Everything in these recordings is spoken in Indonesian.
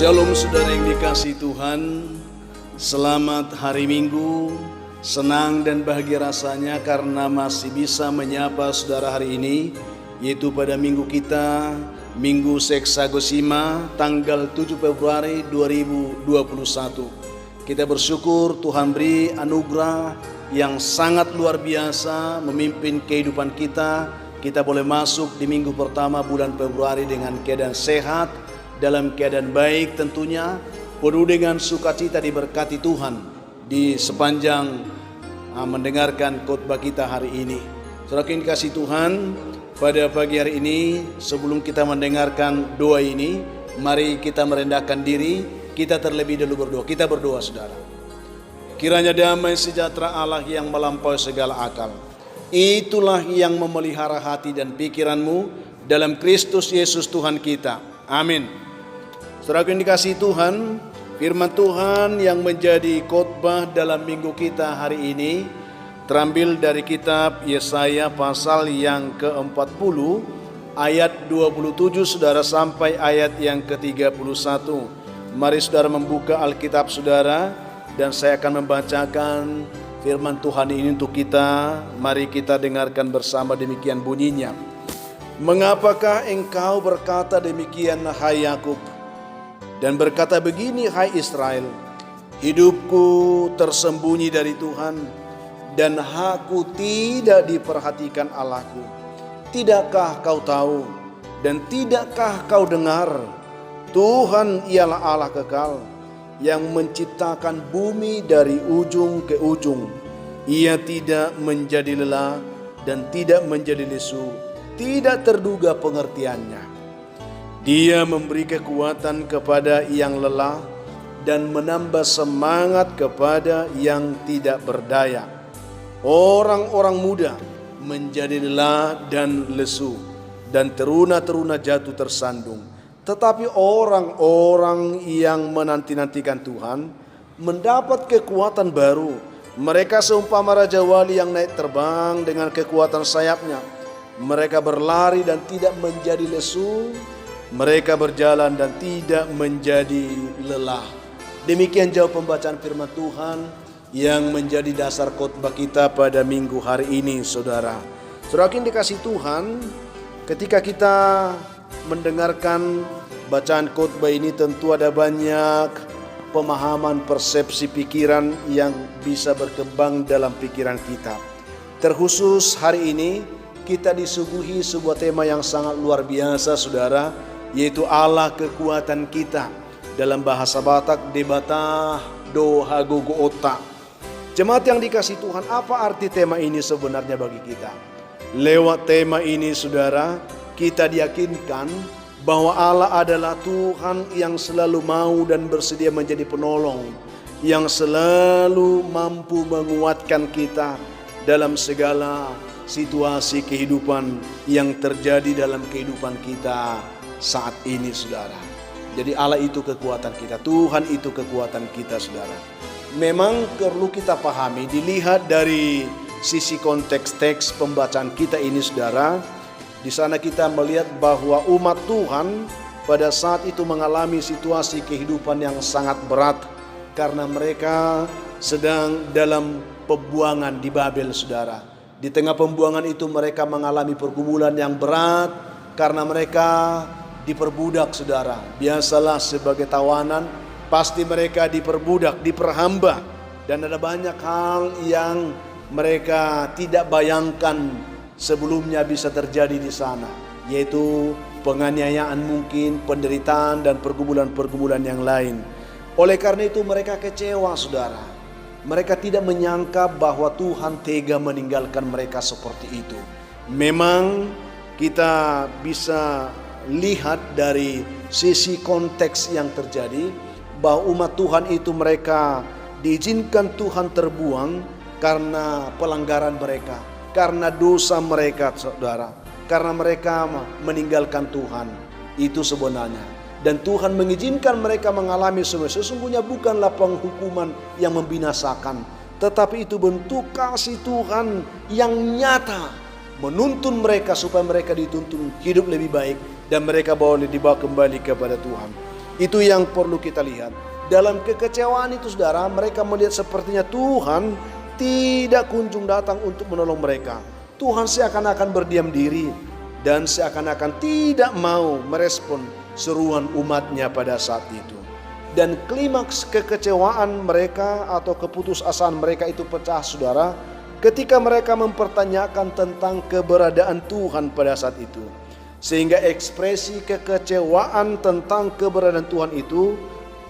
Shalom saudara yang dikasihi Tuhan. Selamat hari Minggu. Senang dan bahagia rasanya karena masih bisa menyapa saudara hari ini, yaitu pada minggu kita, Minggu Seksagosima, tanggal 7 Februari 2021. Kita bersyukur Tuhan beri anugerah yang sangat luar biasa memimpin kehidupan kita. Kita boleh masuk di minggu pertama bulan Februari dengan keadaan sehat, dalam keadaan baik tentunya, penuh dengan sukacita diberkati Tuhan di sepanjang mendengarkan khotbah kita hari ini. Saudara yang dikasihi Tuhan, pada pagi hari ini sebelum kita mendengarkan doa ini, mari kita merendahkan diri, kita terlebih dahulu berdoa. Kita berdoa saudara. Kiranya damai sejahtera Allah yang melampaui segala akal, itulah yang memelihara hati dan pikiranmu dalam Kristus Yesus Tuhan kita. Amin. Saudara yang dikasihi Tuhan, firman Tuhan yang menjadi khotbah dalam minggu kita hari ini terambil dari kitab Yesaya pasal yang ke-40 ayat 27 saudara sampai ayat yang ke-31. Mari saudara membuka Alkitab saudara dan saya akan membacakan firman Tuhan ini untuk kita. Mari kita dengarkan bersama, demikian bunyinya. Mengapakah engkau berkata demikian hai Yakub, dan berkata begini hai Israel, hidupku tersembunyi dari Tuhan, dan hakku tidak diperhatikan Allahku. Tidakkah kau tahu dan tidakkah kau dengar? Tuhan ialah Allah kekal, yang menciptakan bumi dari ujung ke ujung. Ia tidak menjadi lelah dan tidak menjadi lesu, tidak terduga pengertiannya. Dia memberi kekuatan kepada yang lelah dan menambah semangat kepada yang tidak berdaya. Orang-orang muda menjadi lelah dan lesu, dan teruna-teruna jatuh tersandung. Tetapi orang-orang yang menanti-nantikan Tuhan mendapat kekuatan baru. Mereka seumpama raja wali yang naik terbang dengan kekuatan sayapnya. Mereka berlari dan tidak menjadi lesu. Mereka berjalan dan tidak menjadi lelah. Demikian jauh pembacaan firman Tuhan yang menjadi dasar khotbah kita pada minggu hari ini saudara. Saudara yang dikasihi Tuhan, ketika kita mendengarkan bacaan khotbah ini tentu ada banyak pemahaman, persepsi, pikiran yang bisa berkembang dalam pikiran kita. Terkhusus hari ini kita disuguhi sebuah tema yang sangat luar biasa saudara, yaitu Allah kekuatan kita. Dalam bahasa Batak, debata doha gogo otak. Jemaat yang dikasihi Tuhan, apa arti tema ini sebenarnya bagi kita? Lewat tema ini saudara, kita diyakinkan bahwa Allah adalah Tuhan yang selalu mau dan bersedia menjadi penolong, yang selalu mampu menguatkan kita dalam segala situasi kehidupan yang terjadi dalam kehidupan kita saat ini saudara. Jadi Allah itu kekuatan kita, Tuhan itu kekuatan kita saudara. Memang perlu kita pahami, dilihat dari sisi konteks teks pembacaan kita ini saudara. Di sana kita melihat bahwa umat Tuhan pada saat itu mengalami situasi kehidupan yang sangat berat karena mereka sedang dalam pembuangan di Babel saudara. Di tengah pembuangan itu mereka mengalami pergumulan yang berat karena mereka diperbudak saudara. Biasalah sebagai tawanan pasti mereka diperbudak, diperhamba, dan ada banyak hal yang mereka tidak bayangkan sebelumnya bisa terjadi di sana, yaitu penganiayaan mungkin, penderitaan dan pergumulan-pergumulan yang lain. Oleh karena itu mereka kecewa saudara. Mereka tidak menyangka bahwa Tuhan tega meninggalkan mereka seperti itu. Memang kita bisa lihat dari sisi konteks yang terjadi bahwa umat Tuhan itu mereka diizinkan Tuhan terbuang karena pelanggaran mereka, karena dosa mereka saudara, karena mereka meninggalkan Tuhan itu sebenarnya. Dan Tuhan mengizinkan mereka mengalami sesungguhnya bukanlah penghukuman yang membinasakan, tetapi itu bentuk kasih Tuhan yang nyata menuntun mereka supaya mereka dituntun hidup lebih baik dan mereka boleh dibawa kembali kepada Tuhan. Itu yang perlu kita lihat. Dalam kekecewaan itu saudara, mereka melihat sepertinya Tuhan tidak kunjung datang untuk menolong mereka. Tuhan seakan-akan berdiam diri dan seakan-akan tidak mau merespon seruan umatnya pada saat itu. Dan klimaks kekecewaan mereka atau keputusasaan mereka itu pecah saudara, ketika mereka mempertanyakan tentang keberadaan Tuhan pada saat itu. Sehingga ekspresi kekecewaan tentang keberadaan Tuhan itu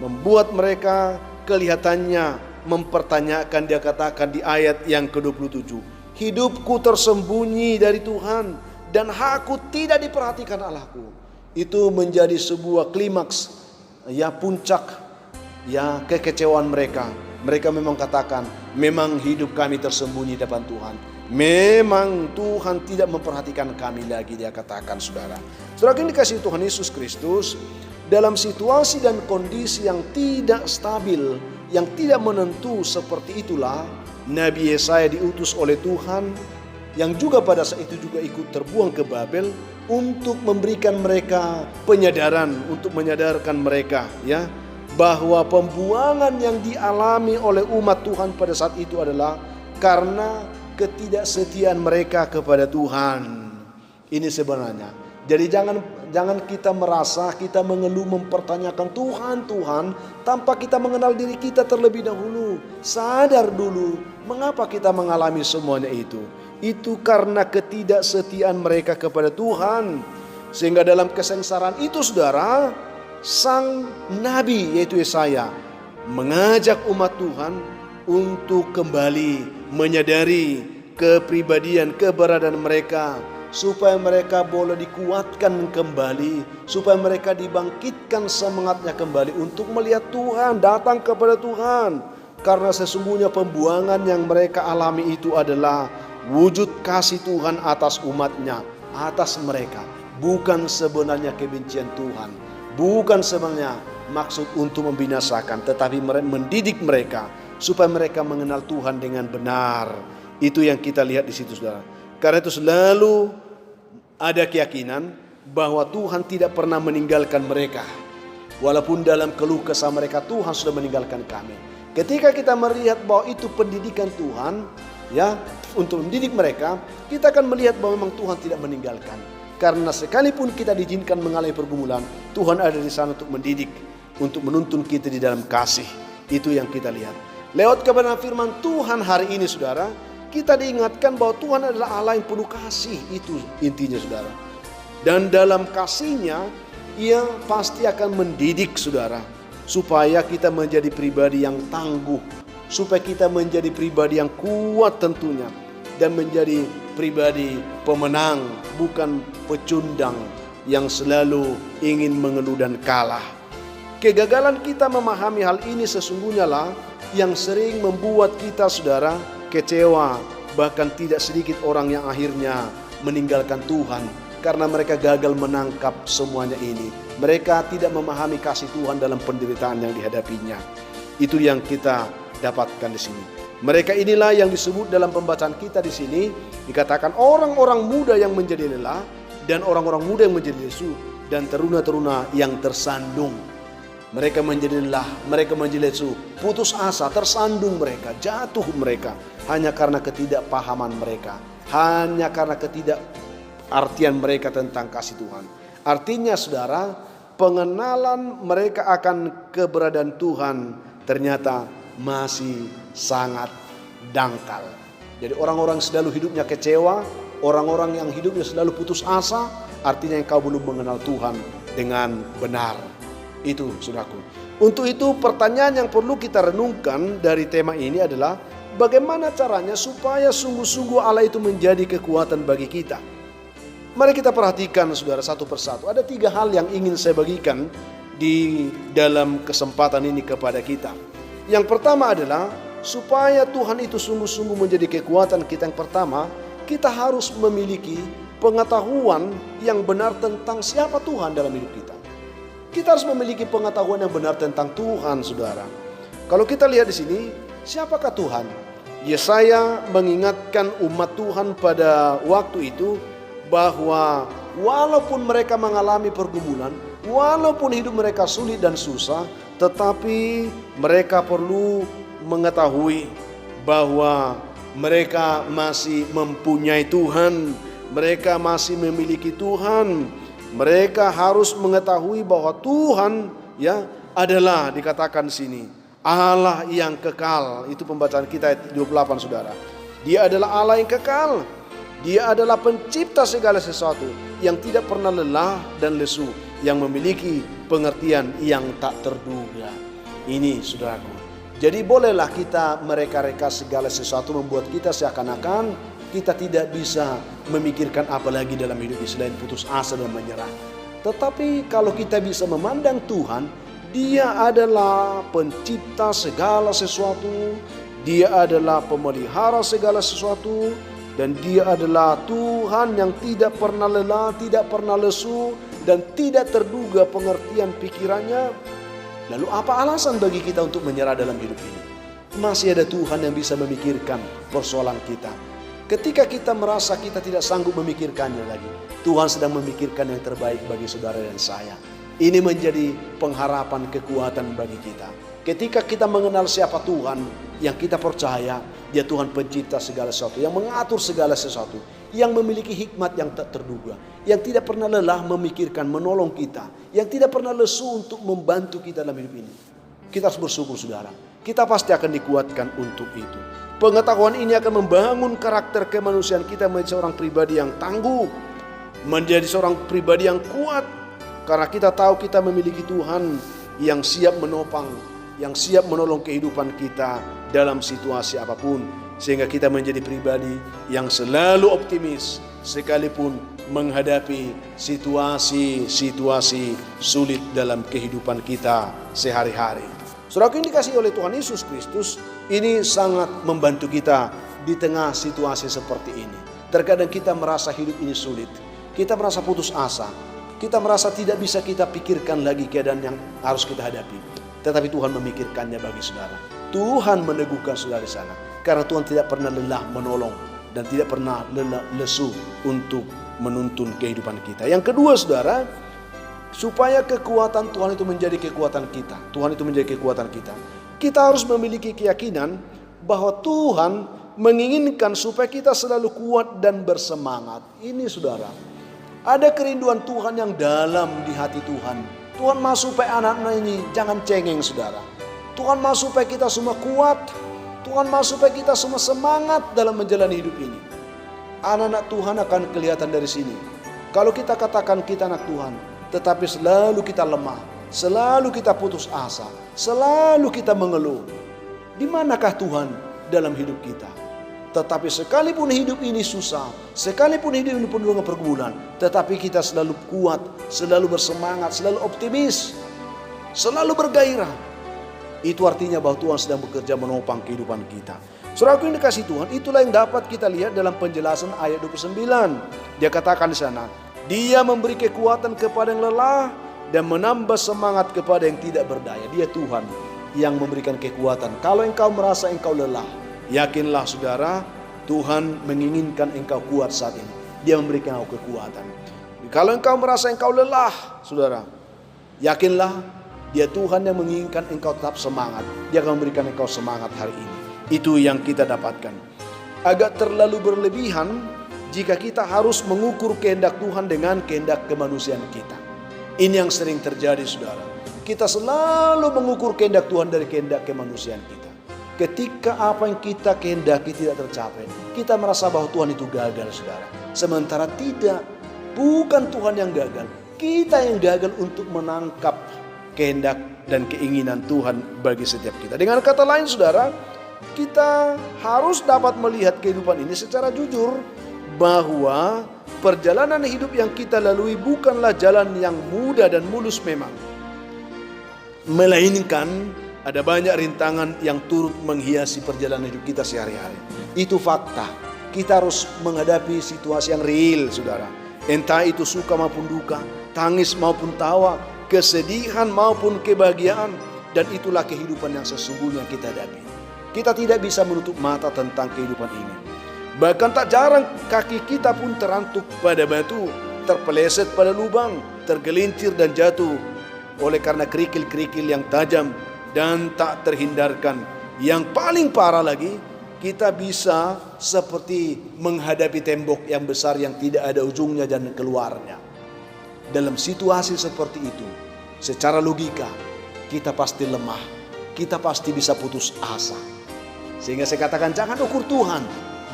membuat mereka kelihatannya mempertanyakan. Dia katakan di ayat yang ke-27, hidupku tersembunyi dari Tuhan dan hakku tidak diperhatikan Allahku. Itu menjadi sebuah klimaks, ya, puncak, ya, kekecewaan mereka. Mereka memang katakan, memang hidup kami tersembunyi di depan Tuhan. Memang Tuhan tidak memperhatikan kami lagi, dia katakan saudara. Saudara yang dikasihi Tuhan Yesus Kristus, dalam situasi dan kondisi yang tidak stabil, yang tidak menentu seperti itulah Nabi Yesaya diutus oleh Tuhan, yang juga pada saat itu juga ikut terbuang ke Babel, untuk memberikan mereka penyadaran, untuk menyadarkan mereka, ya, bahwa pembuangan yang dialami oleh umat Tuhan pada saat itu adalah karena ketidaksetiaan mereka kepada Tuhan. Ini sebenarnya. Jadi jangan kita merasa kita mengeluh mempertanyakan Tuhan tanpa kita mengenal diri kita terlebih dahulu. Sadar dulu mengapa kita mengalami semuanya itu. Itu karena ketidaksetiaan mereka kepada Tuhan. Sehingga dalam kesengsaraan itu saudara, sang nabi yaitu Yesaya mengajak umat Tuhan untuk kembali menyadari kepribadian, keberadaan mereka, supaya mereka boleh dikuatkan kembali, supaya mereka dibangkitkan semangatnya kembali untuk melihat Tuhan, datang kepada Tuhan. Karena sesungguhnya pembuangan yang mereka alami itu adalah wujud kasih Tuhan atas umatnya, atas mereka. Bukan sebenarnya kebencian Tuhan, bukan sebenarnya maksud untuk membinasakan, tetapi mendidik mereka supaya mereka mengenal Tuhan dengan benar. Itu yang kita lihat di situ saudara. Karena itu selalu ada keyakinan bahwa Tuhan tidak pernah meninggalkan mereka. Walaupun dalam keluh kesah mereka, Tuhan sudah meninggalkan kami. Ketika kita melihat bahwa itu pendidikan Tuhan, ya, untuk mendidik mereka, kita akan melihat bahwa memang Tuhan tidak meninggalkan. Karena sekalipun kita diizinkan mengalami pergumulan, Tuhan ada di sana untuk mendidik, untuk menuntun kita di dalam kasih. Itu yang kita lihat. Lewat kebenaran firman Tuhan hari ini saudara, kita diingatkan bahwa Tuhan adalah Allah yang penuh kasih. Itu intinya saudara. Dan dalam kasihnya, Ia pasti akan mendidik saudara, supaya kita menjadi pribadi yang tangguh, supaya kita menjadi pribadi yang kuat tentunya, dan menjadi pribadi pemenang, bukan pecundang yang selalu ingin mengeluh dan kalah. Kegagalan kita memahami hal ini sesungguhnya lah yang sering membuat kita saudara kecewa. Bahkan tidak sedikit orang yang akhirnya meninggalkan Tuhan karena mereka gagal menangkap semuanya ini. Mereka tidak memahami kasih Tuhan dalam penderitaan yang dihadapinya. Itu yang kita dapatkan di sini. Mereka inilah yang disebut dalam pembacaan kita di sini, dikatakan orang-orang muda yang menjadi lelah dan orang-orang muda yang menjadi lesu dan teruna-teruna yang tersandung. Mereka menjadi lelah, mereka menjadi lesu, putus asa, tersandung mereka, jatuh mereka hanya karena ketidakpahaman mereka, hanya karena ketidakartian mereka tentang kasih Tuhan. Artinya saudara, pengenalan mereka akan keberadaan Tuhan ternyata masih sangat dangkal. Jadi orang-orang selalu hidupnya kecewa, orang-orang yang hidupnya selalu putus asa, artinya engkau belum mengenal Tuhan dengan benar. Itu saudaraku. Untuk itu pertanyaan yang perlu kita renungkan dari tema ini adalah bagaimana caranya supaya sungguh-sungguh Allah itu menjadi kekuatan bagi kita. Mari kita perhatikan saudara satu persatu. Ada 3 hal yang ingin saya bagikan di dalam kesempatan ini kepada kita. Yang pertama adalah supaya Tuhan itu sungguh-sungguh menjadi kekuatan kita. Yang pertama, kita harus memiliki pengetahuan yang benar tentang siapa Tuhan dalam hidup kita. Kita harus memiliki pengetahuan yang benar tentang Tuhan, saudara. Kalau kita lihat di sini, siapakah Tuhan? Yesaya mengingatkan umat Tuhan pada waktu itu bahwa walaupun mereka mengalami pergumulan, Walaupun hidup mereka sulit dan susah, tetapi mereka perlu mengetahui bahwa mereka masih mempunyai Tuhan, mereka masih memiliki Tuhan. Mereka harus mengetahui bahwa Tuhan adalah, dikatakan sini, Allah yang kekal. Itu pembacaan kita ayat 28, saudara. Dia adalah Allah yang kekal. Dia adalah pencipta segala sesuatu yang tidak pernah lelah dan lesu, yang memiliki pengertian yang tak terduga. Ini, saudaraku. Jadi bolehlah kita mereka-reka segala sesuatu membuat kita seakan-akan kita tidak bisa memikirkan apa lagi dalam hidup ini selain putus asa dan menyerah. Tetapi kalau kita bisa memandang Tuhan, Dia adalah pencipta segala sesuatu, Dia adalah pemelihara segala sesuatu, dan Dia adalah Tuhan yang tidak pernah lelah, tidak pernah lesu, dan tidak terduga pengertian pikirannya. Lalu apa alasan bagi kita untuk menyerah dalam hidup ini? Masih ada Tuhan yang bisa memikirkan persoalan kita. Ketika kita merasa kita tidak sanggup memikirkannya lagi, Tuhan sedang memikirkan yang terbaik bagi saudara dan saya. Ini menjadi pengharapan, kekuatan bagi kita. Ketika kita mengenal siapa Tuhan yang kita percaya, Dia Tuhan pencipta segala sesuatu, yang mengatur segala sesuatu, yang memiliki hikmat yang tak terduga, yang tidak pernah lelah memikirkan, menolong kita, yang tidak pernah lesu untuk membantu kita dalam hidup ini. Kita harus bersyukur, saudara. Kita pasti akan dikuatkan untuk itu. Pengetahuan ini akan membangun karakter kemanusiaan kita menjadi seorang pribadi yang tangguh, menjadi seorang pribadi yang kuat, karena kita tahu kita memiliki Tuhan yang siap menopang, yang siap menolong kehidupan kita dalam situasi apapun, sehingga kita menjadi pribadi yang selalu optimis sekalipun menghadapi situasi-situasi sulit dalam kehidupan kita sehari-hari. Saudara yang dikasihi oleh Tuhan Yesus Kristus, ini sangat membantu kita di tengah situasi seperti ini. Terkadang kita merasa hidup ini sulit, kita merasa putus asa, kita merasa tidak bisa kita pikirkan lagi keadaan yang harus kita hadapi. Tetapi Tuhan memikirkannya bagi saudara. Tuhan meneguhkan saudara di sana. Karena Tuhan tidak pernah lelah menolong dan tidak pernah lesu untuk menuntun kehidupan kita. Yang kedua, saudara, supaya kekuatan Tuhan itu menjadi kekuatan kita, Tuhan itu menjadi kekuatan kita, kita harus memiliki keyakinan bahwa Tuhan menginginkan supaya kita selalu kuat dan bersemangat. Ini, saudara, ada kerinduan Tuhan yang dalam di hati Tuhan. Tuhan mau supaya anak-anak ini jangan cengeng, saudara. Tuhan mau supaya kita semua kuat. Tuhan mau supaya kita semua semangat dalam menjalani hidup ini. Anak-anak Tuhan akan kelihatan dari sini. Kalau kita katakan kita anak Tuhan, tetapi selalu kita lemah, selalu kita putus asa, selalu kita mengeluh, di manakah Tuhan dalam hidup kita? Tetapi sekalipun hidup ini susah, sekalipun hidup ini penuh dengan pergumulan, tetapi kita selalu kuat, selalu bersemangat, selalu optimis, selalu bergairah. Itu artinya bahwa Tuhan sedang bekerja menopang kehidupan kita. Saudaraku yang dikasihi Tuhan, itulah yang dapat kita lihat dalam penjelasan ayat 29. Dia katakan di sana, Dia memberi kekuatan kepada yang lelah dan menambah semangat kepada yang tidak berdaya. Dia Tuhan yang memberikan kekuatan. Kalau engkau merasa engkau lelah, yakinlah saudara, Tuhan menginginkan engkau kuat saat ini. Dia memberikan engkau kekuatan. Kalau engkau merasa engkau lelah, saudara, yakinlah Dia Tuhan yang menginginkan engkau tetap semangat. Dia akan memberikan engkau semangat hari ini. Itu yang kita dapatkan. Agak terlalu berlebihan jika kita harus mengukur kehendak Tuhan dengan kehendak kemanusiaan kita. Ini yang sering terjadi, saudara. Kita selalu mengukur kehendak Tuhan dari kehendak kemanusiaan kita. Ketika apa yang kita kehendaki tidak tercapai, kita merasa bahwa Tuhan itu gagal, saudara. Sementara tidak, bukan Tuhan yang gagal. Kita yang gagal untuk menangkap kehendak dan keinginan Tuhan bagi setiap kita. Dengan kata lain, saudara, kita harus dapat melihat kehidupan ini secara jujur, bahwa perjalanan hidup yang kita lalui bukanlah jalan yang mudah dan mulus memang, melainkan ada banyak rintangan yang turut menghiasi perjalanan hidup kita sehari-hari. Itu fakta. Kita harus menghadapi situasi yang real, saudara. Entah itu suka maupun duka, tangis maupun tawa, kesedihan maupun kebahagiaan. Dan itulah kehidupan yang sesungguhnya kita hadapi. Kita tidak bisa menutup mata tentang kehidupan ini. Bahkan tak jarang kaki kita pun terantuk pada batu, terpeleset pada lubang, tergelincir dan jatuh oleh karena kerikil-kerikil yang tajam dan tak terhindarkan. Yang paling parah lagi, kita bisa seperti menghadapi tembok yang besar yang tidak ada ujungnya dan keluarnya. Dalam situasi seperti itu, secara logika kita pasti lemah, kita pasti bisa putus asa. Sehingga saya katakan jangan ukur Tuhan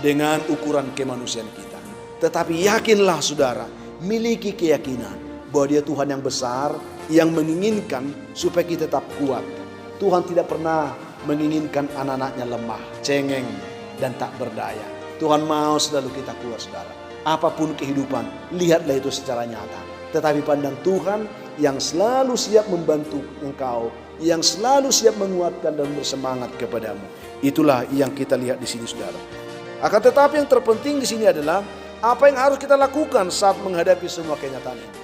dengan ukuran kemanusiaan kita, tetapi yakinlah saudara, miliki keyakinan bahwa Dia Tuhan yang besar, yang menginginkan supaya kita tetap kuat. Tuhan tidak pernah menginginkan anak-anaknya lemah, cengeng, dan tak berdaya. Tuhan mau selalu kita kuat saudara. Apapun kehidupan, lihatlah itu secara nyata. Tetapi pandang Tuhan yang selalu siap membantu engkau, yang selalu siap menguatkan dan bersemangat kepadamu. Itulah yang kita lihat di sini saudara. Akan tetapi yang terpenting di sini adalah apa yang harus kita lakukan saat menghadapi semua kenyataan ini.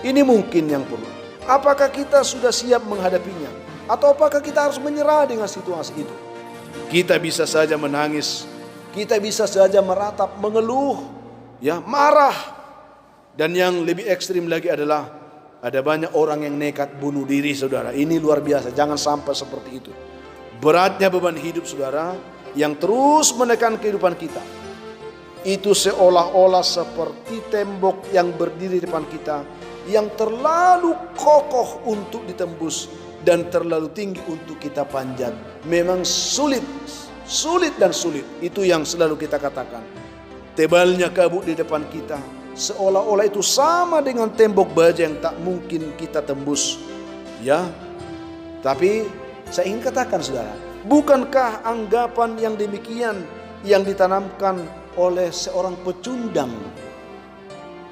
Ini mungkin yang perlu. Apakah kita sudah siap menghadapinya? Atau apakah kita harus menyerah dengan situasi itu? Kita bisa saja menangis, kita bisa saja meratap, mengeluh, ya, marah. Dan yang lebih ekstrim lagi adalah ada banyak orang yang nekat bunuh diri saudara. Ini luar biasa, jangan sampai seperti itu. Beratnya beban hidup saudara yang terus menekan kehidupan kita. Itu seolah-olah seperti tembok yang berdiri di depan kita, yang terlalu kokoh untuk ditembus dan terlalu tinggi untuk kita panjat. Memang sulit dan sulit. Itu yang selalu kita katakan. Tebalnya kabut di depan kita, seolah-olah itu sama dengan tembok baja yang tak mungkin kita tembus. Ya, tapi saya ingin katakan saudara, bukankah anggapan yang demikian yang ditanamkan oleh seorang pecundang,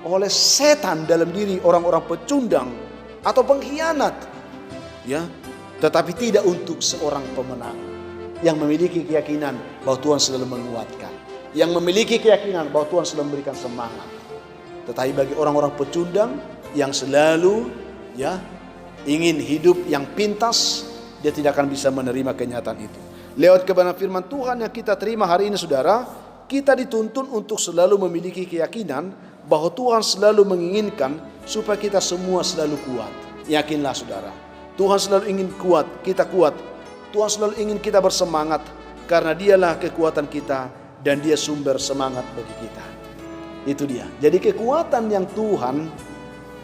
oleh setan dalam diri orang-orang pecundang atau pengkhianat, ya, tetapi tidak untuk seorang pemenang yang memiliki keyakinan bahwa Tuhan selalu menguatkan, yang memiliki keyakinan bahwa Tuhan selalu memberikan semangat. Tetapi bagi orang-orang pecundang yang selalu, ya, ingin hidup yang pintas, dia tidak akan bisa menerima kenyataan itu. Lewat kebenaran firman Tuhan yang kita terima hari ini saudara, kita dituntun untuk selalu memiliki keyakinan bahwa Tuhan selalu menginginkan supaya kita semua selalu kuat. Yakinlah saudara, Tuhan selalu ingin kuat, kita kuat. Tuhan selalu ingin kita bersemangat karena Dialah kekuatan kita dan Dia sumber semangat bagi kita. Itu dia. Jadi kekuatan yang Tuhan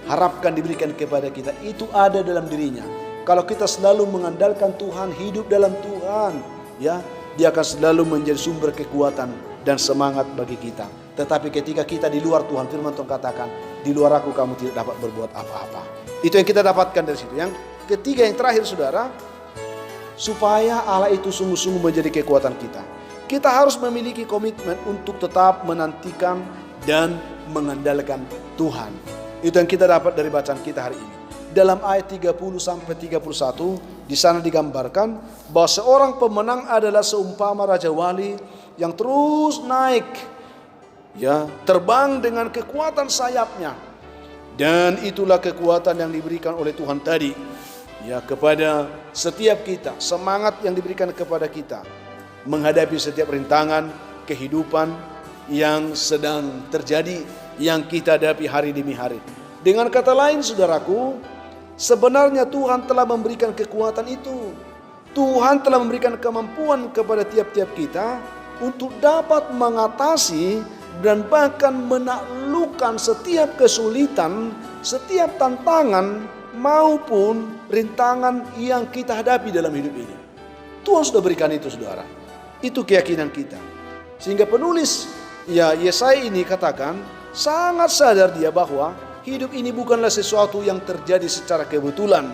harapkan diberikan kepada kita itu ada dalam dirinya. Kalau kita selalu mengandalkan Tuhan, hidup dalam Tuhan, ya, Dia akan selalu menjadi sumber kekuatan dan semangat bagi kita. Tetapi ketika kita di luar Tuhan, firman Tuhan katakan, di luar aku kamu tidak dapat berbuat apa-apa. Itu yang kita dapatkan dari situ. Yang ketiga, yang terakhir saudara, supaya Allah itu sungguh-sungguh menjadi kekuatan kita, kita harus memiliki komitmen untuk tetap menantikan dan mengandalkan Tuhan. Itu yang kita dapat dari bacaan kita hari ini. Dalam ayat 30 sampai 31 di sana digambarkan bahwa seorang pemenang adalah seumpama raja wali yang terus naik, ya, terbang dengan kekuatan sayapnya. Dan itulah kekuatan yang diberikan oleh Tuhan tadi, ya, kepada setiap kita, semangat yang diberikan kepada kita menghadapi setiap rintangan kehidupan yang sedang terjadi, yang kita hadapi hari demi hari. Dengan kata lain saudaraku, sebenarnya Tuhan telah memberikan kekuatan itu. Tuhan telah memberikan kemampuan kepada tiap-tiap kita untuk dapat mengatasi dan bahkan menaklukkan setiap kesulitan, setiap tantangan maupun rintangan yang kita hadapi dalam hidup ini. Tuhan sudah berikan itu saudara. Itu keyakinan kita. Sehingga penulis, ya, Yesaya ini katakan sangat sadar dia bahwa hidup ini bukanlah sesuatu yang terjadi secara kebetulan,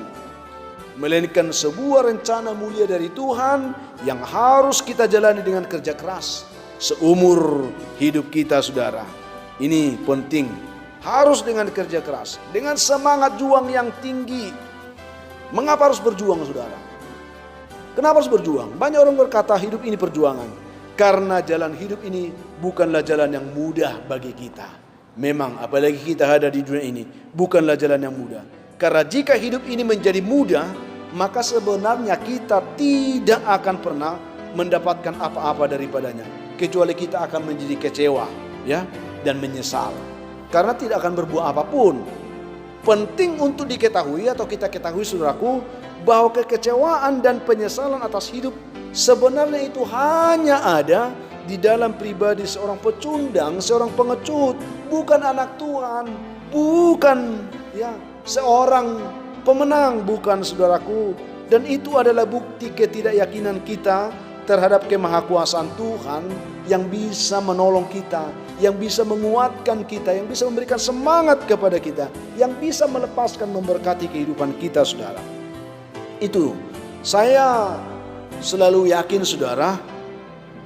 melainkan sebuah rencana mulia dari Tuhan yang harus kita jalani dengan kerja keras seumur hidup kita saudara. Ini penting, harus dengan kerja keras, dengan semangat juang yang tinggi. Mengapa harus berjuang saudara? Kenapa harus berjuang? Banyak orang berkata hidup ini perjuangan, karena jalan hidup ini bukanlah jalan yang mudah bagi kita. Memang apalagi kita ada di dunia ini, bukanlah jalan yang mudah. Karena jika hidup ini menjadi mudah, maka sebenarnya kita tidak akan pernah mendapatkan apa-apa daripadanya, kecuali kita akan menjadi kecewa, ya, dan menyesal. Karena tidak akan berbuah apapun. Penting untuk diketahui atau kita ketahui saudaraku, bahwa kekecewaan dan penyesalan atas hidup sebenarnya itu hanya ada di dalam pribadi seorang pecundang, seorang pengecut, bukan anak Tuhan, bukan seorang pemenang, bukan saudaraku. Dan itu adalah bukti ketidakyakinan kita terhadap kemahakuasaan Tuhan yang bisa menolong kita, yang bisa menguatkan kita, yang bisa memberikan semangat kepada kita, yang bisa melepaskan, memberkati kehidupan kita, saudara. Itu saya selalu yakin, saudara,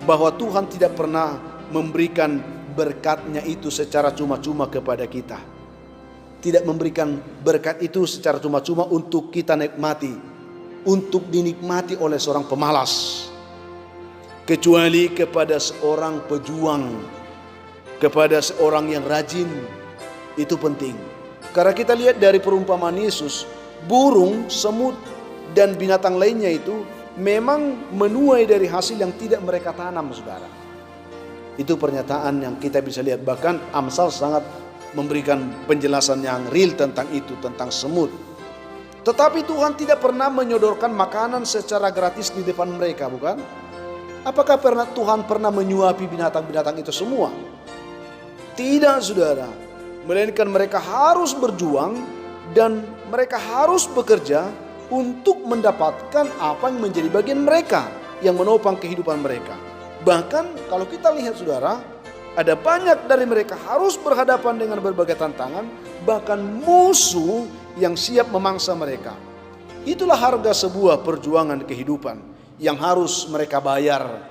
bahwa Tuhan tidak pernah memberikan berkat-Nya itu secara cuma-cuma kepada kita. Tidak memberikan berkat itu secara cuma-cuma untuk kita nikmati, untuk dinikmati oleh seorang pemalas, kecuali kepada seorang pejuang, kepada seorang yang rajin. Itu penting. Karena kita lihat dari perumpamaan Yesus, burung, semut, dan binatang lainnya itu memang menuai dari hasil yang tidak mereka tanam, saudara. Itu pernyataan yang kita bisa lihat. Bahkan Amsal sangat memberikan penjelasan yang real tentang itu, tentang semut. Tetapi Tuhan tidak pernah menyodorkan makanan secara gratis di depan mereka, bukan? Apakah Tuhan pernah menyuapi binatang-binatang itu semua? Tidak, saudara. Melainkan mereka harus berjuang dan mereka harus bekerja untuk mendapatkan apa yang menjadi bagian mereka, yang menopang kehidupan mereka. Bahkan kalau kita lihat, saudara, ada banyak dari mereka harus berhadapan dengan berbagai tantangan, bahkan musuh yang siap memangsa mereka. Itulah harga sebuah perjuangan kehidupan yang harus mereka bayar.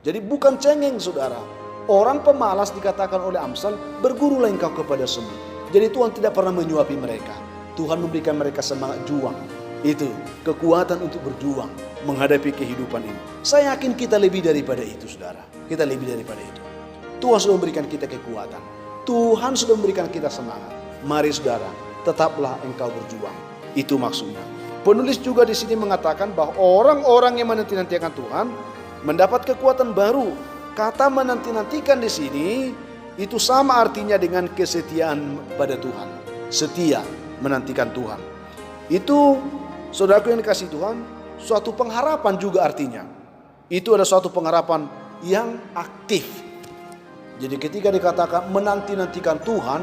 Jadi bukan cengeng, saudara. Orang pemalas dikatakan oleh Amsal, bergurulah engkau kepada semut. Jadi Tuhan tidak pernah menyuapi mereka. Tuhan memberikan mereka semangat juang. Itu kekuatan untuk berjuang menghadapi kehidupan ini. Saya yakin kita lebih daripada itu, saudara. Kita lebih daripada itu. Tuhan sudah memberikan kita kekuatan. Tuhan sudah memberikan kita semangat. Mari, saudara, tetaplah engkau berjuang. Itu maksudnya. Penulis juga di sini mengatakan bahwa orang-orang yang menanti-nantikan Tuhan mendapat kekuatan baru. Kata menanti-nantikan di sini itu sama artinya dengan kesetiaan pada Tuhan. Setia menantikan Tuhan. Itu, saudaraku yang dikasihi Tuhan, suatu pengharapan juga artinya. Itu ada suatu pengharapan yang aktif. Jadi ketika dikatakan menanti-nantikan Tuhan,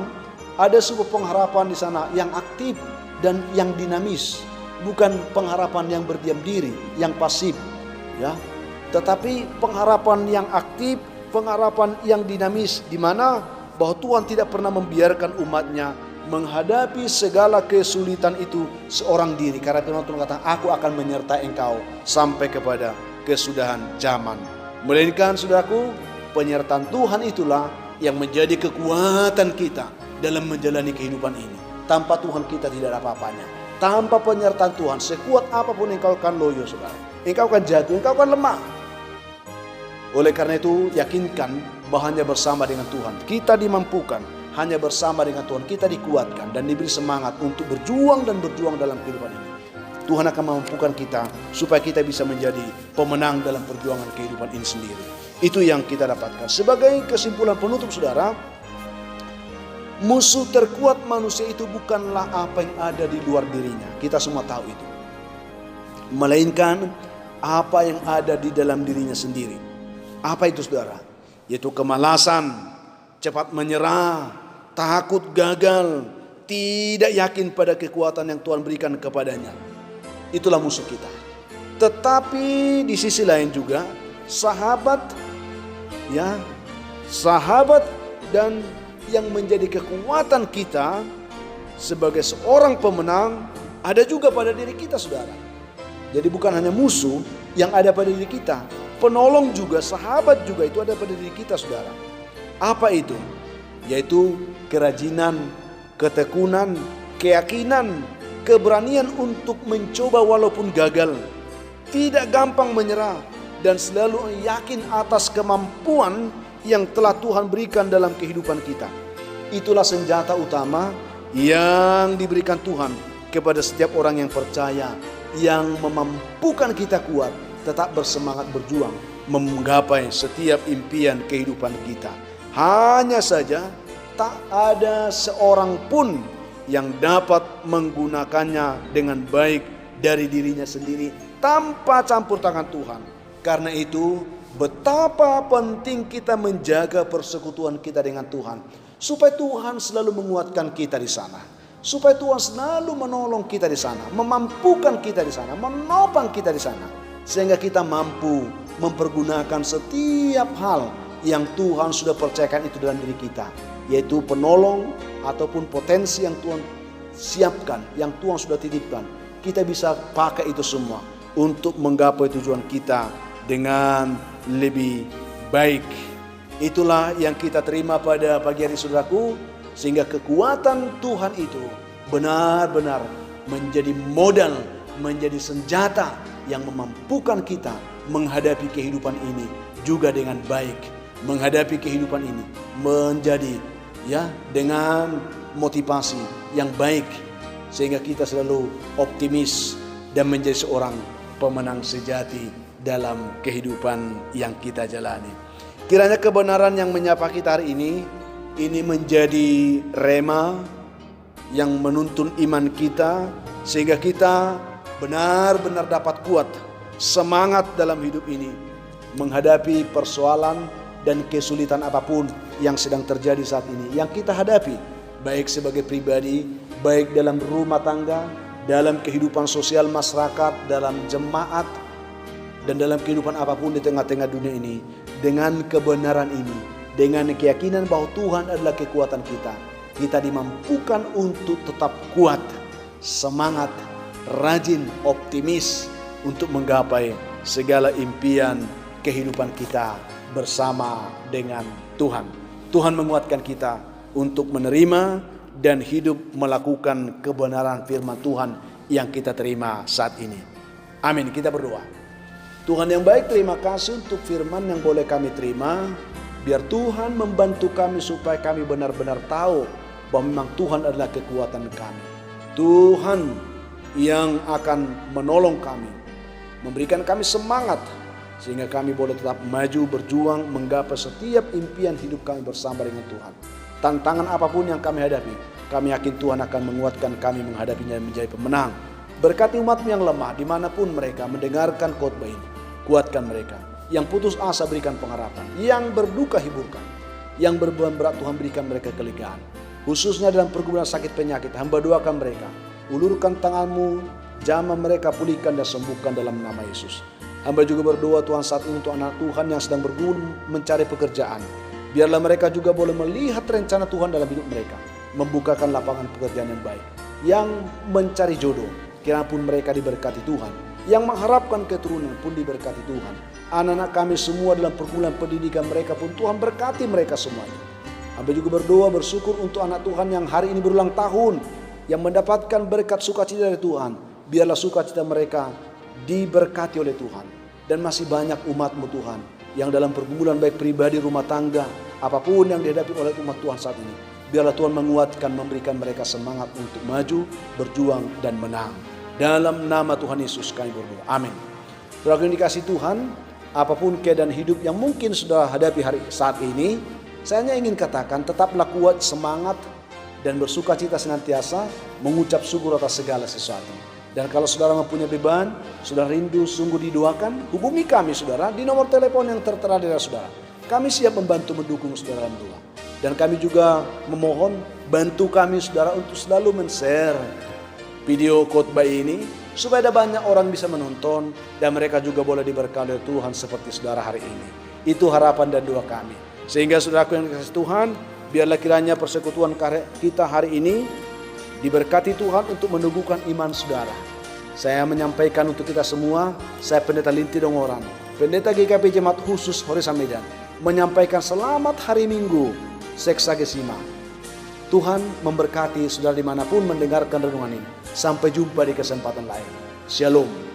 ada sebuah pengharapan di sana yang aktif dan yang dinamis. Bukan pengharapan yang berdiam diri, yang pasif, ya. Tetapi pengharapan yang aktif, pengharapan yang dinamis, di mana bahwa Tuhan tidak pernah membiarkan umatnya menghadapi segala kesulitan itu seorang diri. Karena firman Tuhan kata, aku akan menyertai engkau sampai kepada kesudahan zaman. Melainkan, saudaraku, penyertaan Tuhan itulah yang menjadi kekuatan kita dalam menjalani kehidupan ini. Tanpa Tuhan kita tidak ada apa-apanya. Tanpa penyertaan Tuhan, sekuat apapun engkau akan loyo, saudara. Engkau akan jatuh, engkau akan lemah. Oleh karena itu, yakinkan bahwa hanya bersama dengan Tuhan kita dimampukan. Hanya bersama dengan Tuhan kita dikuatkan dan diberi semangat untuk berjuang dan berjuang dalam kehidupan ini. Tuhan akan memampukan kita supaya kita bisa menjadi pemenang dalam perjuangan kehidupan ini sendiri. Itu yang kita dapatkan. Sebagai kesimpulan penutup, saudara, musuh terkuat manusia itu bukanlah apa yang ada di luar dirinya. Kita semua tahu itu. Melainkan apa yang ada di dalam dirinya sendiri. Apa itu, saudara? Yaitu kemalasan, cepat menyerah, takut gagal, tidak yakin pada kekuatan yang Tuhan berikan kepadanya. Itulah musuh kita. Tetapi di sisi lain juga sahabat dan yang menjadi kekuatan kita sebagai seorang pemenang ada juga pada diri kita, saudara. Jadi bukan hanya musuh yang ada pada diri kita, penolong juga, sahabat juga itu ada pada diri kita, saudara. Apa itu? Yaitu kerajinan, ketekunan, keyakinan, keberanian untuk mencoba walaupun gagal, tidak gampang menyerah, dan selalu yakin atas kemampuan yang telah Tuhan berikan dalam kehidupan kita. Itulah senjata utama yang diberikan Tuhan kepada setiap orang yang percaya, yang memampukan kita kuat, tetap bersemangat berjuang, menggapai setiap impian kehidupan kita. Hanya saja tak ada seorang pun yang dapat menggunakannya dengan baik dari dirinya sendiri tanpa campur tangan Tuhan. Karena itu, betapa penting kita menjaga persekutuan kita dengan Tuhan, supaya Tuhan selalu menguatkan kita di sana, supaya Tuhan selalu menolong kita di sana, memampukan kita di sana, menopang kita di sana, sehingga kita mampu mempergunakan setiap hal yang Tuhan sudah percayakan itu dalam diri kita, yaitu penolong ataupun potensi yang Tuhan siapkan, yang Tuhan sudah titipkan. Kita bisa pakai itu semua untuk menggapai tujuan kita dengan lebih baik. Itulah yang kita terima pada pagi hari saudaraku, sehingga kekuatan Tuhan itu benar-benar menjadi modal, menjadi senjata yang memampukan kita menghadapi kehidupan ini juga dengan baik, menghadapi kehidupan ini menjadi dengan motivasi yang baik, sehingga kita selalu optimis dan menjadi seorang pemenang sejati dalam kehidupan yang kita jalani. Kiranya kebenaran yang menyapa kita hari ini menjadi rema yang menuntun iman kita, sehingga kita benar-benar dapat kuat, semangat dalam hidup ini menghadapi persoalan dan kesulitan apapun yang sedang terjadi saat ini, yang kita hadapi, baik sebagai pribadi, baik dalam rumah tangga, dalam kehidupan sosial masyarakat, dalam jemaat, dan dalam kehidupan apapun di tengah-tengah dunia ini. Dengan kebenaran ini, dengan keyakinan bahwa Tuhan adalah kekuatan kita, kita dimampukan untuk tetap kuat, semangat, rajin, optimis untuk menggapai segala impian kehidupan kita bersama dengan Tuhan. Tuhan menguatkan kita untuk menerima dan hidup melakukan kebenaran firman Tuhan yang kita terima saat ini. Amin. Kita berdoa. Tuhan yang baik, terima kasih untuk firman yang boleh kami terima. Biar Tuhan membantu kami supaya kami benar-benar tahu bahwa memang Tuhan adalah kekuatan kami. Tuhan yang akan menolong kami, memberikan kami semangat, sehingga kami boleh tetap maju, berjuang, menggapai setiap impian hidup kami bersama dengan Tuhan. Tantangan apapun yang kami hadapi, kami yakin Tuhan akan menguatkan kami menghadapinya dan menjadi pemenang. Berkati umat yang lemah dimanapun mereka mendengarkan khotbah ini. Kuatkan mereka. Yang putus asa berikan pengharapan. Yang berduka hiburkan. Yang berbeban berat Tuhan berikan mereka kelegaan. Khususnya dalam pergumulan sakit penyakit, hamba doakan mereka. Ulurkan tanganmu, jamah mereka, pulihkan dan sembuhkan dalam nama Yesus. Hamba juga berdoa Tuhan saat ini untuk anak Tuhan yang sedang bergumul mencari pekerjaan. Biarlah mereka juga boleh melihat rencana Tuhan dalam hidup mereka. Membukakan lapangan pekerjaan yang baik. Yang mencari jodoh, kiranya pun mereka diberkati Tuhan. Yang mengharapkan keturunan pun diberkati Tuhan. Anak-anak kami semua dalam pergumulan pendidikan mereka pun Tuhan berkati mereka semuanya. Hamba juga berdoa bersyukur untuk anak Tuhan yang hari ini berulang tahun, yang mendapatkan berkat sukacita dari Tuhan. Biarlah sukacita mereka diberkati oleh Tuhan. Dan masih banyak umat-Mu Tuhan yang dalam pergumulan baik pribadi, rumah tangga, apapun yang dihadapi oleh umat Tuhan saat ini. Biarlah Tuhan menguatkan, memberikan mereka semangat untuk maju, berjuang, dan menang. Dalam nama Tuhan Yesus kami berdoa. Amin. Saudara yang dikasihi Tuhan, apapun keadaan hidup yang mungkin sudah hadapi saat ini, saya hanya ingin katakan tetaplah kuat, semangat, dan bersukacita senantiasa, mengucap syukur atas segala sesuatu. Dan kalau saudara mempunyai beban, saudara rindu sungguh didoakan, hubungi kami saudara di nomor telepon yang tertera di saudara. Kami siap membantu mendukung saudara dalam doa. Dan kami juga memohon bantu kami saudara untuk selalu men-share video khotbah ini, supaya ada banyak orang bisa menonton dan mereka juga boleh diberkati oleh Tuhan seperti saudara hari ini. Itu harapan dan doa kami. Sehingga saudaraku yang dikasihi Tuhan, biarlah kiranya persekutuan kita hari ini diberkati Tuhan untuk meneguhkan iman saudara. Saya menyampaikan untuk kita semua, saya Pendeta Linti Dongoran, Pendeta GKP Jemaat Khusus Horesan Medan, menyampaikan selamat hari Minggu, Seksagesima. Tuhan memberkati saudara dimanapun mendengarkan renungan ini. Sampai jumpa di kesempatan lain. Shalom.